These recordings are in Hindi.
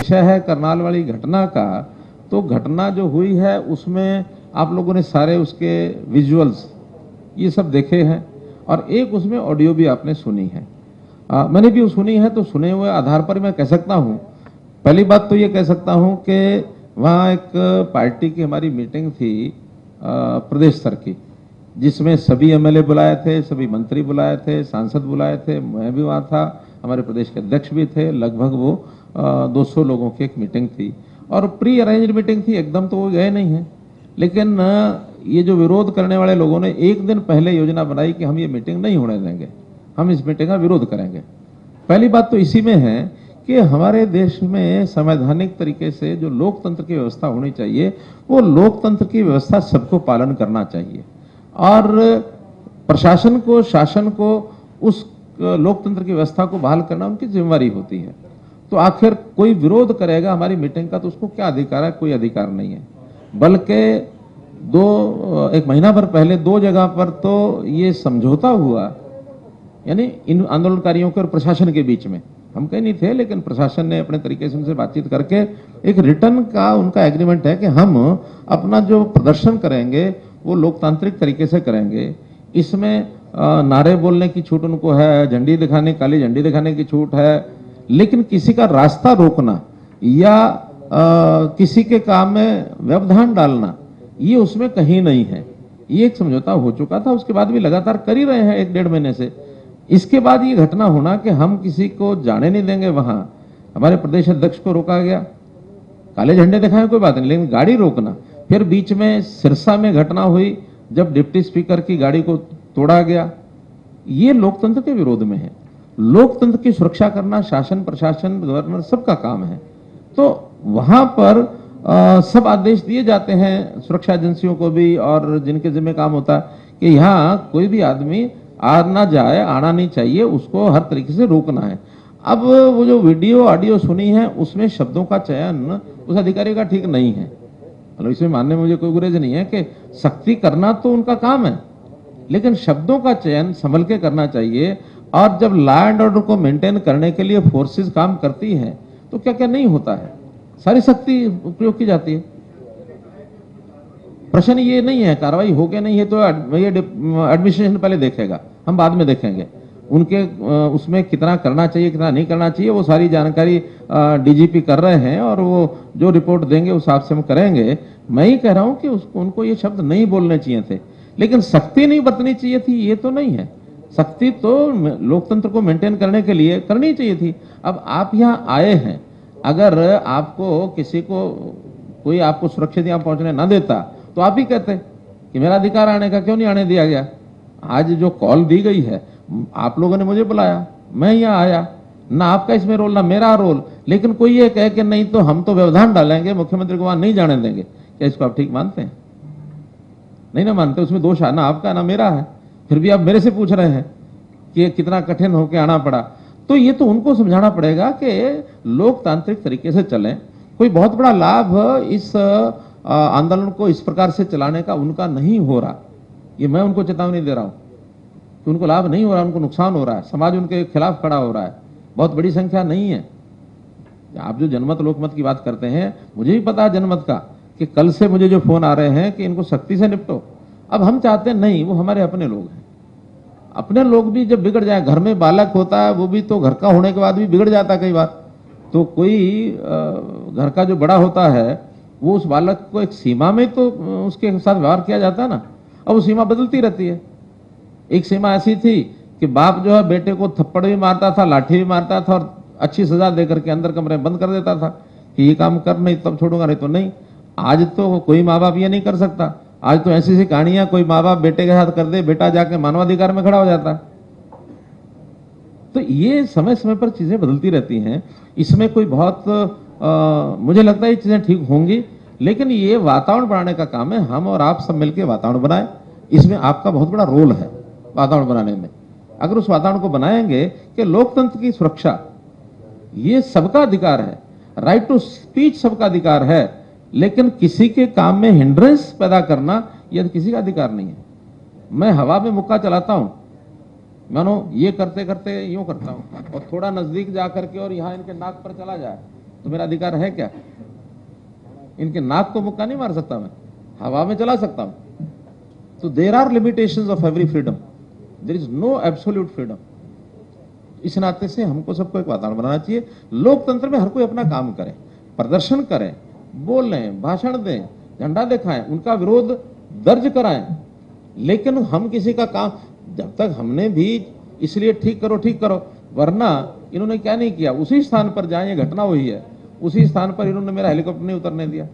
विषय है करनाल वाली घटना का, तो घटना जो हुई है उसमें आप लोगों ने सारे उसके विजुअल्स ये सब देखे हैं और एक उसमें ऑडियो भी आपने सुनी है। मैंने भी सुनी है, तो सुने हुए आधार पर मैं कह सकता हूं, पहली बात तो ये कह सकता हूं कि वहाँ एक पार्टी की हमारी मीटिंग थी प्रदेश स्तर की, जिसमें सभी एमएलए बुलाए थे, सभी मंत्री बुलाए थे, सांसद बुलाए थे, मैं भी वहाँ था, हमारे प्रदेश के अध्यक्ष भी थे। लगभग वो 200 लोगों की एक मीटिंग थी और प्री अरेंज्ड मीटिंग थी, एकदम तो वो गए नहीं हैं। लेकिन ये जो विरोध करने वाले लोगों ने एक दिन पहले योजना बनाई कि हम ये मीटिंग नहीं होने देंगे, हम इस मीटिंग का विरोध करेंगे। पहली बात तो इसी में है कि हमारे देश में संवैधानिक तरीके से जो लोकतंत्र की व्यवस्था होनी चाहिए, वो लोकतंत्र की व्यवस्था सबको पालन करना चाहिए और प्रशासन को, शासन को उस लोकतंत्र की व्यवस्था को बहाल करना उनकी जिम्मेवारी होती है। तो आखिर कोई विरोध करेगा हमारी मीटिंग का तो उसको क्या अधिकार है? कोई अधिकार नहीं है। बल्कि एक महीना भर पहले 2 जगह पर तो ये समझौता हुआ, यानी इन आंदोलनकारियों के और प्रशासन के बीच में। हम कहीं नहीं थे, लेकिन प्रशासन ने अपने तरीके से उनसे बातचीत करके एक रिटर्न का उनका एग्रीमेंट है कि हम अपना जो प्रदर्शन करेंगे वो लोकतांत्रिक तरीके से करेंगे। इसमें नारे बोलने की छूट उनको है, झंडी दिखाने, काली झंडी दिखाने की छूट है, लेकिन किसी का रास्ता रोकना या किसी के काम में व्यवधान डालना ये उसमें कहीं नहीं है। ये एक समझौता हो चुका था, उसके बाद भी लगातार कर ही रहे हैं 1-1.5 महीने से। इसके बाद ये घटना होना कि हम किसी को जाने नहीं देंगे, वहां हमारे प्रदेश अध्यक्ष को रोका गया, काले झंडे दिखाए कोई बात नहीं, लेकिन गाड़ी रोकना। फिर बीच में सिरसा में घटना हुई जब डिप्टी स्पीकर की गाड़ी को तोड़ा गया, ये लोकतंत्र के विरोध में है। लोकतंत्र की सुरक्षा करना शासन, प्रशासन, गवर्नर सबका काम है। तो वहां पर सब आदेश दिए जाते हैं सुरक्षा एजेंसियों को भी और जिनके जिम्मे काम होता है कि यहाँ कोई भी आदमी आना जाए, आना नहीं चाहिए, उसको हर तरीके से रोकना है। अब वो जो वीडियो ऑडियो सुनी है उसमें शब्दों का चयन उस अधिकारी का ठीक नहीं है। मतलब इसमें मानने में मुझे कोई गुरेज नहीं है कि सख्ती करना तो उनका काम है, लेकिन शब्दों का चयन संभल के करना चाहिए। और जब लॉ एंड ऑर्डर को मेंटेन करने के लिए फोर्सेस काम करती हैं तो क्या क्या नहीं होता है, सारी शक्ति उपयोग की जाती है। प्रश्न ये नहीं है कार्रवाई हो गया नहीं है तो ये एडमिनिस्ट्रेशन पहले देखेगा, हम बाद में देखेंगे। उनके उसमें कितना करना चाहिए, कितना नहीं करना चाहिए, वो सारी जानकारी डीजीपी कर रहे हैं और वो जो रिपोर्ट देंगे उस हिसाब से हम करेंगे। मैं ही कह रहा हूं कि उनको ये शब्द नहीं बोलने चाहिए थे, लेकिन सख्ती नहीं बरतनी चाहिए थी, ये तो नहीं है। सख्ती तो लोकतंत्र को मेंटेन करने के लिए करनी चाहिए थी। अब आप यहाँ आए हैं, अगर आपको किसी को कोई आपको सुरक्षित यहाँ पहुंचने ना देता तो आप ही कहते कि मेरा अधिकार आने का, क्यों नहीं आने दिया गया। आज जो कॉल दी गई है, आप लोगों ने मुझे बुलाया, मैं यहाँ आया, ना आपका इसमें रोल ना मेरा रोल, लेकिन कोई ये कहे कि नहीं तो हम तो व्यवधान डालेंगे, मुख्यमंत्री को वहां नहीं जाने देंगे, क्या इसको आप ठीक मानते हैं? नहीं ना मानते, उसमें दोष ना आपका ना मेरा है। फिर भी आप मेरे से पूछ रहे हैं कि कितना कठिन होकर आना पड़ा। तो ये तो उनको समझाना पड़ेगा कि लोकतांत्रिक तरीके से चलें। कोई बहुत बड़ा लाभ इस आंदोलन को इस प्रकार से चलाने का उनका नहीं हो रहा, ये मैं उनको चेतावनी दे रहा हूं कि उनको लाभ नहीं हो रहा, उनको नुकसान हो रहा है, समाज उनके खिलाफ खड़ा हो रहा है। बहुत बड़ी संख्या नहीं है। आप जो जनमत लोकमत की बात करते हैं, मुझे भी पता है जनमत का कि कल से मुझे जो फोन आ रहे हैं कि इनको सख्ती से निपटो। अब हम चाहते हैं नहीं, वो हमारे अपने लोग हैं। अपने लोग भी जब बिगड़ जाए, घर में बालक होता है वो भी तो घर का होने के बाद भी बिगड़ जाता है कई बार। तो कोई घर का जो बड़ा होता है वो उस बालक को एक सीमा में तो उसके साथ व्यवहार किया जाता है ना। अब वो सीमा बदलती रहती है। एक सीमा ऐसी थी कि बाप जो है बेटे को थप्पड़ भी मारता था, लाठी भी मारता था और अच्छी सजा देकर के अंदर कमरे बंद कर देता था कि ये काम कर, नहीं तब छोड़ूंगा, नहीं तो नहीं। आज तो कोई माँ बाप ये नहीं कर सकता। आज तो ऐसी ऐसी कहानियां कोई माँ बाप बेटे के साथ कर दे, बेटा जाके मानवाधिकार में खड़ा हो जाता है। तो ये समय समय पर चीजें बदलती रहती हैं। इसमें कोई बहुत मुझे लगता है ये चीजें ठीक होंगी, लेकिन ये वातावरण बनाने का काम है। हम और आप सब मिलकर वातावरण बनाएं, इसमें आपका बहुत बड़ा रोल है वातावरण बनाने में। अगर उस वातावरण को बनाएंगे कि लोकतंत्र की सुरक्षा ये सबका अधिकार है, राइट टू स्पीच सबका अधिकार है, लेकिन किसी के काम में हिंड्रेंस पैदा करना यह किसी का अधिकार नहीं है। मैं हवा में मुक्का चलाता हूं, मानो ये करते करते यूं करता हूं और थोड़ा नजदीक जाकर के और यहां इनके नाक पर चला जाए तो मेरा अधिकार है क्या? इनके नाक को मुक्का नहीं मार सकता मैं, हवा में चला सकता हूं। तो there are limitations of every freedom, there is no absolute freedom. इस नाते से हमको सबको एक वातावरण बनाना चाहिए। लोकतंत्र में हर कोई अपना काम करे, प्रदर्शन करें, बोलें, भाषण दें, झंडा दिखाएं, उनका विरोध दर्ज कराएं, लेकिन हम किसी का काम, जब तक हमने भी इसलिए ठीक करो, वरना इन्होंने क्या नहीं किया, उसी स्थान पर जहां ये घटना हुई है उसी स्थान पर इन्होंने मेरा हेलीकॉप्टर नहीं उतरने दिया।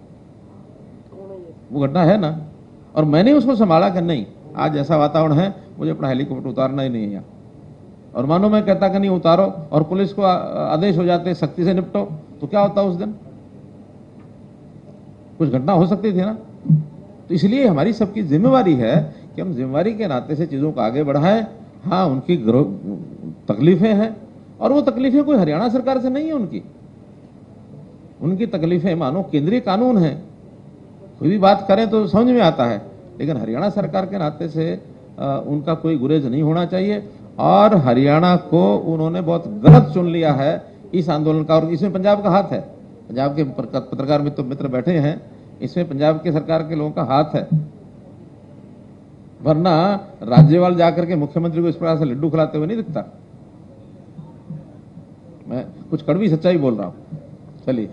वो घटना है ना, और मैंने उसको संभाला कि नहीं, आज ऐसा वातावरण है, मुझे अपना हेलीकॉप्टर उतारना ही नहीं है यहाँ। और मानो मैं कहता कि नहीं उतारो और पुलिस को आदेश हो जाते सख्ती से निपटो, तो क्या होता उस दिन? कुछ घटना हो सकती थी ना। तो इसलिए हमारी सबकी जिम्मेवारी है कि हम जिम्मेवारी के नाते से चीजों को आगे बढ़ाएं। हाँ, उनकी तकलीफें हैं, और वो तकलीफें कोई हरियाणा सरकार से नहीं है। उनकी तकलीफें मानो केंद्रीय कानून है, कोई भी बात करें तो समझ में आता है, लेकिन हरियाणा सरकार के नाते से उनका कोई गुरेज नहीं होना चाहिए। और हरियाणा को उन्होंने बहुत गलत चुन लिया है इस आंदोलन का, और इसमें पंजाब का हाथ है। पंजाब के पत्रकार मित्र बैठे हैं, इसमें पंजाब के सरकार के लोगों का हाथ है। वरना राज्यपाल जाकर के मुख्यमंत्री को इस प्रकार से लड्डू खिलाते हुए नहीं दिखता। मैं कुछ कड़वी सच्चाई बोल रहा हूं। चलिए।